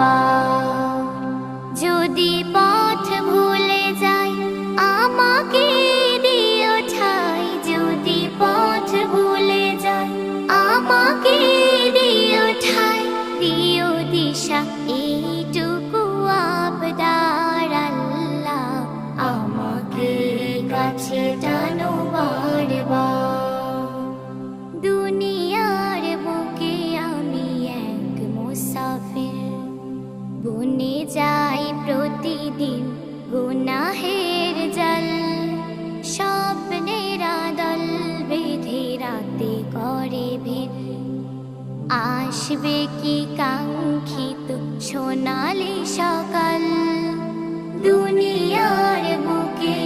বারবার। যদি পথ ভুলে যাই আমাকে দিও ঠাই, যদি পথ ভুলে যাই আমাকে দিও ঠাই, দিও দিশা এইটুকু আবদার আল্লাহ, আমাকে কাছে টানো বারবার। দুনিয়ার বুকে আমি এক মুসাফির, বনে যাই প্রতিদিন গুনাহের জল, স্বপ্নের দল বেঁধে রাতে করে ভিড়, আসবে কি কাঙ্ক্ষিত সোনালি সকাল। দুনিয়ার বুকে